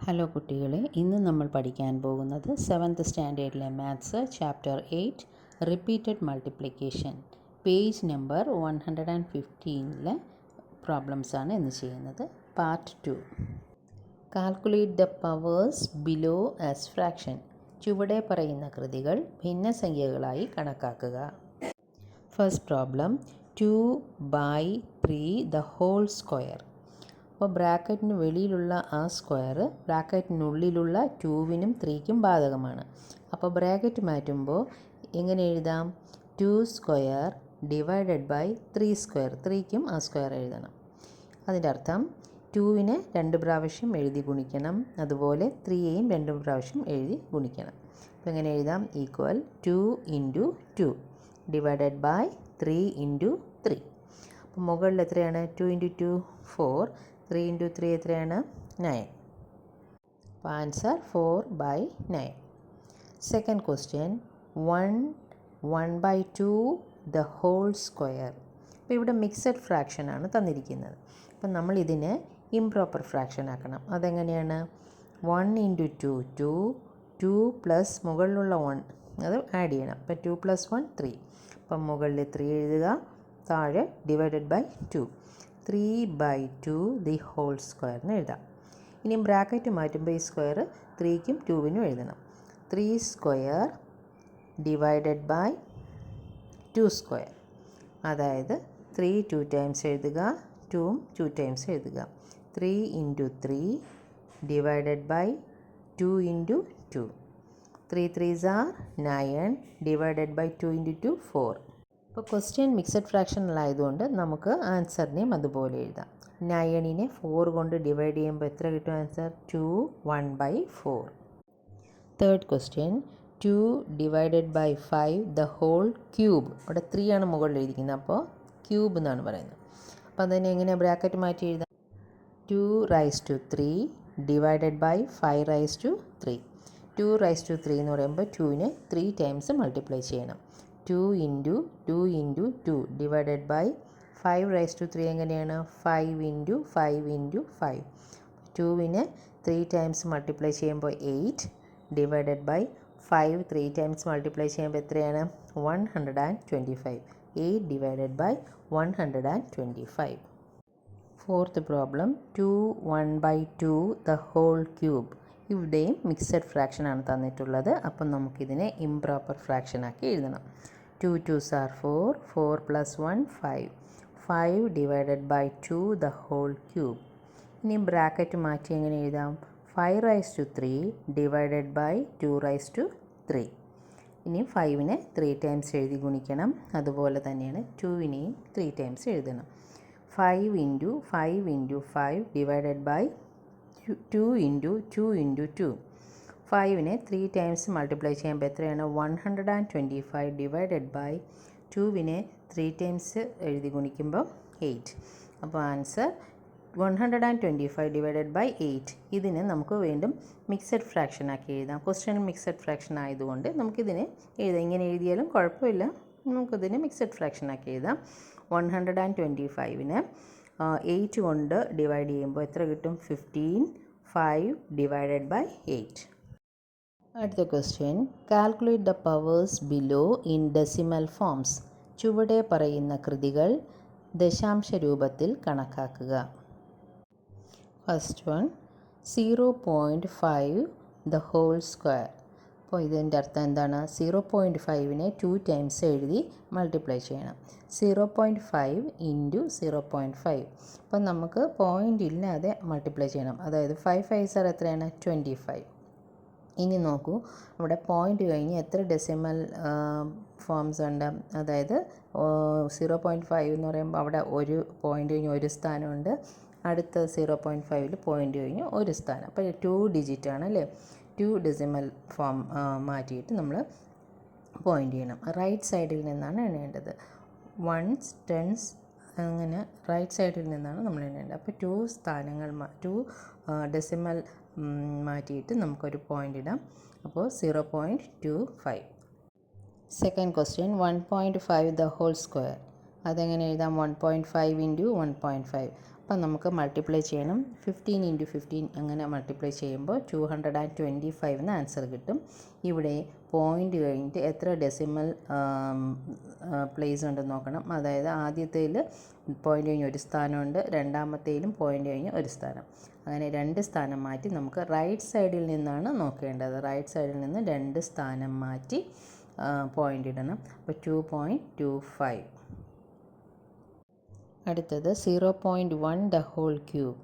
Hello കുട്ടികളെ, ഇന്ന് നമ്മൾ പഠിക്കാൻ പോകുന്നത് 7th സ്റ്റാൻഡേർഡിലെ maths chapter 8 repeated multiplication page number 115 പ്രോബ്ലംസാണ് ഇന്ന് ചെയ്യുന്നത്. Part 2. Calculate the powers below as fraction. ചുവടെ പറയുന്ന കൃതികൾ ഭിന്നസംഖ്യകളായി കണക്കാക്കുക. First problem 2/3 the whole square. അപ്പോൾ ബ്രാക്കറ്റിന് വെളിയിലുള്ള ആ സ്ക്വയർ ബ്രാക്കറ്റിനുള്ളിലുള്ള 2വിനും 3ക്കും ബാധകമാണ്. അപ്പോൾ ബ്രാക്കറ്റ് മാറ്റുമ്പോൾ എങ്ങനെ എഴുതാം? 2 സ്ക്വയർ ഡിവൈഡഡ് ബൈ 3 സ്ക്വയർ. 3ക്കും ആ സ്ക്വയർ എഴുതണം. അതിൻ്റെ അർത്ഥം 2വിനെ 2 പ്രാവശ്യം എഴുതി ഗുണിക്കണം, അതുപോലെ 3യെയും 2 പ്രാവശ്യം എഴുതി ഗുണിക്കണം. അപ്പോൾ എങ്ങനെ എഴുതാം? Equal 2 × 2 divided by 3 × 3. അപ്പോൾ മുകളിൽ എത്രയാണ്? 2 × 2 4, 3 × 3 എത്രയാണ്? 9. അപ്പോൾ answer 4/9. Second question 1/2 the whole square. അപ്പോൾ ഇവിടെ മിക്സഡ് ഫ്രാക്ഷനാണ് തന്നിരിക്കുന്നത്. അപ്പം നമ്മൾ ഇതിനെ ഇംപ്രോപ്പർ ഫ്രാക്ഷൻ ആക്കണം. അതെങ്ങനെയാണ്? 1 × 2 2, 2 പ്ലസ് മുകളിലുള്ള 1 അത് ആഡ് ചെയ്യണം. അപ്പോൾ 2 + 1 3. അപ്പം മുകളിൽ 3 എഴുതുക, താഴെ ഡിവൈഡഡ് ബൈ 2. 3/2 ദി ഹോൾ സ്ക്വയറിന് എഴുതാം. ഇനി ബ്രാക്കറ്റ് മാറ്റുമ്പോൾ ഈ സ്ക്വയർ 3ക്കും 2വിനും എഴുതണം. 3 സ്ക്വയർ ഡിവൈഡഡ് ബൈ 2 സ്ക്വയർ, അതായത് 3 2 ടൈംസ് എഴുതുക, 2ഉം 2 ടൈംസ് എഴുതുക. 3 × 3 divided by 2 × 2. 3 3s are 9 divided by 2 × 2 4. ഇപ്പോൾ ക്വസ്റ്റ്യൻ മിക്സഡ് ഫ്രാക്ഷനിലായതുകൊണ്ട് നമുക്ക് ആൻസറിനെയും അതുപോലെ എഴുതാം. 9നെ 4 കൊണ്ട് ഡിവൈഡ് ചെയ്യുമ്പോൾ എത്ര കിട്ടും answer? 2 1/4. Third question 2 divided by 5 the whole cube. ഇവിടെ 3 ആണ് മുകളിൽ എഴുതിക്കുന്നത്, അപ്പോൾ ക്യൂബ് എന്നാണ് പറയുന്നത്. അപ്പോൾ അതിനെ എങ്ങനെയാണ് ബ്രാക്കറ്റ് മാറ്റി എഴുതാം? 2/3 ഡിവൈഡഡ് ബൈ 5/3. 2/3 എന്ന് പറയുമ്പോൾ 2നെ 3 ടൈംസ് മൾട്ടിപ്ലൈ ചെയ്യണം. 2 × 2 × 2 ഡിവൈഡഡ് ബൈ 5/3 എങ്ങനെയാണ്? 5 × 5 × 5. 2വിനെ 3 ടൈംസ് മൾട്ടിപ്ലൈ ചെയ്യുമ്പോൾ 8 ഡിവൈഡഡ് ബൈ 5 3 ടൈംസ് മൾട്ടിപ്ലൈ ചെയ്യുമ്പോൾ എത്രയാണ്? 125. 8 divided by 125. Fourth problem 2 1/2 the whole cube. ഇവിടെയും മിക്സഡ് ഫ്രാക്ഷനാണ് തന്നിട്ടുള്ളത്. അപ്പം നമുക്കിതിനെ ഇംപ്രോപ്പർ ഫ്രാക്ഷനാക്കി എഴുതണം. 2 2s are 4, 4 + 1 5. 5 divided by 2 the whole cube. ഇനി ബ്രാക്കറ്റ് മാറ്റി എങ്ങനെ എഴുതാം? 5/3 ഡിവൈഡഡ് ബൈ 2/3. ഇനി 5നെ 3 ടൈംസ് എഴുതി ഗുണിക്കണം, അതുപോലെ തന്നെയാണ് 2വിനെയും 3 ടൈംസ് എഴുതണം. 5 × 5 × 5 ഡിവൈഡഡ് ബൈ 2 × 2 × 2. 5നെ 3 ടൈംസ് മൾട്ടിപ്ലൈ ചെയ്യുമ്പോൾ എത്രയാണ്? 125 ഡിവൈഡഡ് ബൈ 2വിനെ 3 ടൈംസ് എഴുതി ഗുണിക്കുമ്പോൾ 8. അപ്പോൾ ആൻസർ 125 ഡിവൈഡഡ് ബൈ 8. ഇതിനെ നമുക്ക് വീണ്ടും മിക്സഡ് ഫ്രാക്ഷൻ ആക്കി എഴുതാം. ക്വസ്റ്റ്യൻ മിക്സഡ് ഫ്രാക്ഷൻ ആയതുകൊണ്ട് നമുക്കിതിനെ എഴുതാം. ഇങ്ങനെ എഴുതിയാലും കുഴപ്പമില്ല, നമുക്കിതിനെ മിക്സഡ് ഫ്രാക്ഷൻ ആക്കി എഴുതാം. 125നെ 8 കൊണ്ട് ഡിവൈഡ് ചെയ്യുമ്പോൾ എത്ര കിട്ടും? 15. 5 ഡിവൈഡഡ് ബൈ 8. അടുത്ത question calculate the powers below in decimal forms. ചുവടെ പറയുന്ന കൃതികൾ ദശാംശ രൂപത്തിൽ കണക്കാക്കുക. First one 0.5 the whole square. അപ്പോൾ ഇതിൻ്റെ അർത്ഥം എന്താണ്? 0.5നെ 2 ടൈംസ് എഴുതി മൾട്ടിപ്ലൈ ചെയ്യണം. 0.5 × 0.5. അപ്പം നമുക്ക് പോയിൻ്റ് ഇല്ലാതെ മൾട്ടിപ്ലൈ ചെയ്യണം. അതായത് 5 5s are എത്രയാണ്? 25. ഇനി നോക്കൂ, ഇവിടെ പോയിൻ്റ് കഴിഞ്ഞ് എത്ര ഡെസിമൽ ഫോംസ് ഉണ്ട്? അതായത് 0.5 എന്ന് പറയുമ്പോൾ അവിടെ ഒരു പോയിൻ്റ് കഴിഞ്ഞ് ഒരു സ്ഥാനമുണ്ട്, അടുത്ത 0.5ൽ പോയിൻ്റ് കഴിഞ്ഞ് ഒരു സ്ഥാനം. അപ്പോൾ 2 ഡിജിറ്റ് ആണ് അല്ലേ? 2 ഡെസിമൽ ഫോം മാറ്റിയിട്ട് നമ്മൾ പോയിൻ്റ് ചെയ്യണം. റൈറ്റ് സൈഡിൽ നിന്നാണ് എണ്ണേണ്ടത്. 1s 10s അങ്ങനെ റൈറ്റ് സൈഡിൽ നിന്നാണ് നമ്മൾ എണ്ണേണ്ടത്. അപ്പോൾ 2 സ്ഥാനങ്ങൾ 2 ഡെസിമൽ മാറ്റിയിട്ട് നമുക്കൊരു പോയിൻ്റ് ഇടാം. അപ്പോൾ 0.25. Second question 1.5 the whole square. അതെങ്ങനെ എഴുതാം? 1.5 × 1.5. അപ്പം നമുക്ക് മൾട്ടിപ്ലൈ ചെയ്യണം. 15 × 15 അങ്ങനെ മൾട്ടിപ്ലൈ ചെയ്യുമ്പോൾ 225 എന്ന് ആൻസർ കിട്ടും. ഇവിടെ പോയിൻ്റ് കഴിഞ്ഞിട്ട് എത്ര ഡെസിമൽ പ്ലേസ് ഉണ്ടെന്ന് നോക്കണം. അതായത് ആദ്യത്തേൽ പോയിൻ്റ് കഴിഞ്ഞ് ഒരു സ്ഥാനമുണ്ട്, രണ്ടാമത്തേലും പോയിൻ്റ് കഴിഞ്ഞ് ഒരു സ്ഥാനം. അങ്ങനെ 2 സ്ഥാനം മാറ്റി നമുക്ക് റൈറ്റ് സൈഡിൽ നിന്നാണ് നോക്കേണ്ടത്. റൈറ്റ് സൈഡിൽ നിന്ന് 2 സ്ഥാനം മാറ്റി പോയിൻ്റ് ഇടണം. അപ്പോൾ 2.25. അടുത്തത് 0.1 the whole cube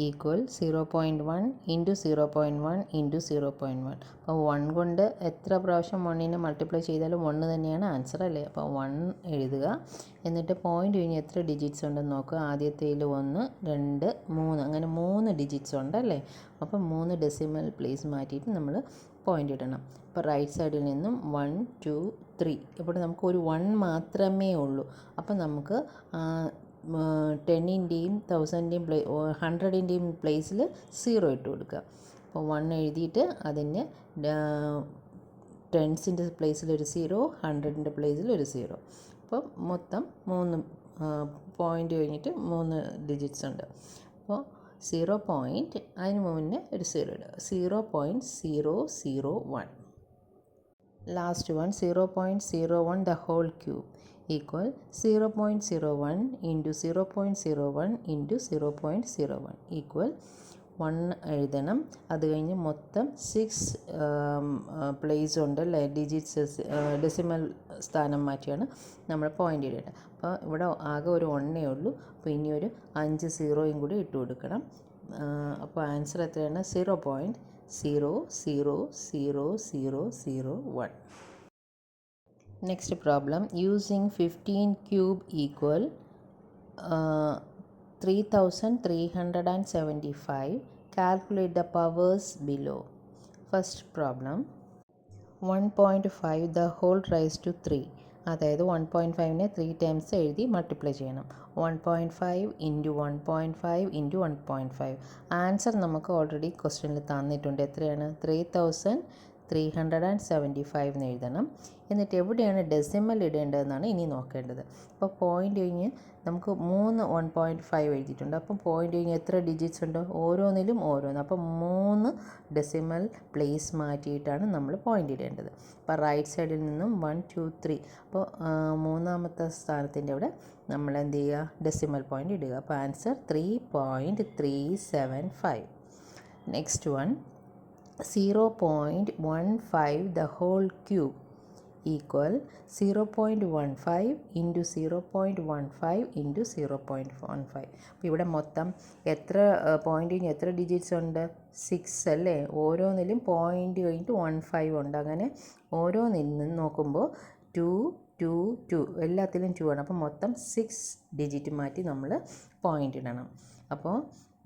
equal 0.1 into 0.1 into 0.1. അപ്പോൾ 1 കൊണ്ട് എത്ര പ്രാവശ്യം 1നെ മൾട്ടിപ്ലൈ ചെയ്താലും 1 തന്നെയാണ് ആൻസർ അല്ലേ. അപ്പോൾ 1 എഴുതുക. എന്നിട്ട് പോയിൻ്റ് കഴിഞ്ഞ് എത്ര ഡിജിറ്റ്സ് ഉണ്ടെന്ന് നോക്കുക. ആദ്യത്തേൽ 1, 2, 3 അങ്ങനെ 3 ഡിജിറ്റ്സ് ഉണ്ടല്ലേ. അപ്പം 3 ഡെസിമൽ പ്ലേസ് മാറ്റിയിട്ട് നമ്മൾ പോയിൻ്റ് ഇടണം. അപ്പോൾ റൈറ്റ് സൈഡിൽ നിന്നും 1, 2, 3. ഇവിടെ നമുക്ക് ഒരു 1 മാത്രമേ ഉള്ളൂ. അപ്പം നമുക്ക് 10ൻ്റെയും 1000ൻ്റെയും 100ൻ്റെയും പ്ലേസിൽ 0 ഇട്ട് കൊടുക്കുക. അപ്പോൾ 1 എഴുതിയിട്ട് അതിന് 10ൻ്റെ പ്ലേസിൽ ഒരു 0, 100ൻ്റെ പ്ലേസിൽ ഒരു 0. അപ്പോൾ മൊത്തം 3 പോയിൻ്റ് കഴിഞ്ഞിട്ട് 3 ഡിജിറ്റ്സ് ഉണ്ട്. അപ്പോൾ 0 പോയിൻറ്റ് അതിന് മുന്നേ ഒരു 0 ഇടുക. 0.001. Last one 0.01 the whole cube equal 0.01 into 0.01 into 0.01 equal 1 എഴുതണം. അത് കഴിഞ്ഞ് മൊത്തം 6 പ്ലേസ് ഉണ്ട് അല്ലേ, ഡിജിറ്റ്സ് ഡെസിമൽ സ്ഥാനം മാറ്റിയാണ് നമ്മൾ പോയിൻ്റ് ഇടേണ്ടത്. അപ്പോൾ ഇവിടെ ആകെ ഒരു 1 ഉള്ളൂ. അപ്പോൾ ഇനി ഒരു 5 സീറോയും കൂടി ഇട്ട് കൊടുക്കണം. അപ്പോൾ ആൻസർ എത്രയാണ്? 0.0000001. Next problem, using 15 cube equal 3375. Calculate the powers below. First problem, 1.5 the whole raised to 3. അതായത് 1.5നെ 3 ടൈംസ് എഴുതി മൾട്ടിപ്ലൈ ചെയ്യണം. 1.5 ഇൻറ്റു 1.5 ഇൻറ്റു 1.5. ആൻസർ നമുക്ക് ഓൾറെഡി ക്വസ്റ്റ്യനിൽ തന്നിട്ടുണ്ട്. എത്രയാണ്? 3375 എന്ന് എഴുതണം. എന്നിട്ട് എവിടെയാണ് ഡെസിമൽ ഇടേണ്ടതെന്നാണ് ഇനി നോക്കേണ്ടത്. അപ്പോൾ പോയിൻ്റ് കഴിഞ്ഞ് നമുക്ക് 3 1.5 എഴുതിയിട്ടുണ്ട്. അപ്പം പോയിൻ്റ് കഴിഞ്ഞ് എത്ര ഡിജിറ്റ്സ് ഉണ്ട്? ഓരോന്നിലും ഓരോന്ന്. അപ്പം 3 ഡെസിമൽ പ്ലേസ് മാറ്റിയിട്ടാണ് നമ്മൾ പോയിൻ്റ് ഇടേണ്ടത്. അപ്പോൾ റൈറ്റ് സൈഡിൽ നിന്നും 1, 2, 3. അപ്പോൾ മൂന്നാമത്തെ സ്ഥാനത്തിൻ്റെ അവിടെ നമ്മൾ എന്ത് ചെയ്യുക? ഡെസിമൽ പോയിൻ്റ് ഇടുക. അപ്പോൾ answer 3.375. Next one 0.15 the whole cube equal 0.15 into 0.15 into 0.15. അപ്പോൾ ഇവിടെ മൊത്തം എത്ര പോയിൻ്റ് കഴിഞ്ഞ് എത്ര ഡിജിറ്റ്സ് ഉണ്ട്? 6 അല്ലേ. ഓരോന്നിലും പോയിൻ്റ് കഴിഞ്ഞിട്ട് 15 ഉണ്ട്. അങ്ങനെ ഓരോന്നിൽ നിന്ന് നോക്കുമ്പോൾ 2, 2, 2 എല്ലാത്തിലും 2 ആണ്. അപ്പോൾ മൊത്തം 6 ഡിജിറ്റ് മാറ്റി നമ്മൾ പോയിൻ്റ് ഇടണം. അപ്പോൾ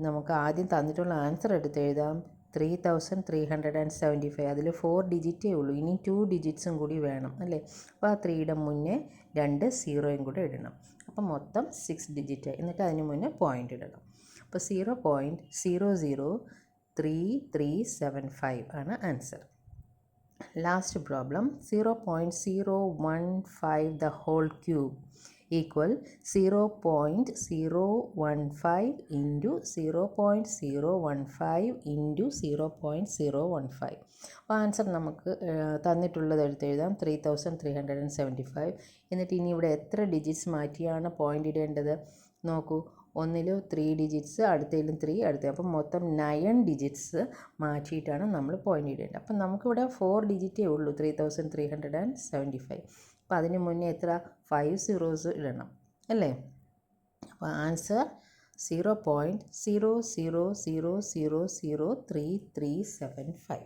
നമുക്ക് ആദ്യം തന്നിട്ടുള്ള ആൻസർ എടുത്ത് എഴുതാം. 3375. അതിൽ 4 ഡിജിറ്റേ ഉള്ളൂ. ഇനി 2 ഡിജിറ്റ്സും കൂടി വേണം അല്ലേ. അപ്പോൾ ആ 3യുടെ മുന്നേ 2 സീറോയും കൂടെ ഇടണം. അപ്പം മൊത്തം 6 ഡിജിറ്റ്. എന്നിട്ട് അതിന് മുന്നേ പോയിൻ്റ് ഇടണം. അപ്പോൾ 0.00335 ആണ് answer. Last problem 0.015 the whole cube equal 0.015 into 0.015 into 0.015. അപ്പോൾ ആൻസർ നമുക്ക് തന്നിട്ടുള്ളത് എടുത്തെഴുതാം. 3375. എന്നിട്ട് ഇനി ഇവിടെ എത്ര ഡിജിറ്റ്സ് മാറ്റിയാണ് പോയിൻ്റ് ഇടേണ്ടത്? നോക്കൂ, ഒന്നിലും 3 ഡിജിറ്റ്സ്, അടുത്തതിലും 3, അപ്പം മൊത്തം 9 ഡിജിറ്റ്സ് മാറ്റിയിട്ടാണ് നമ്മൾ പോയിൻ്റ് ഇടേണ്ടത്. അപ്പം നമുക്കിവിടെ 4 ഡിജിറ്റേ ഉള്ളൂ. 3375. അപ്പോൾ അതിന് മുന്നേ എത്ര? 5 സീറോസ് ഇടണം അല്ലേ. അപ്പോൾ ആൻസർ 0.000003375.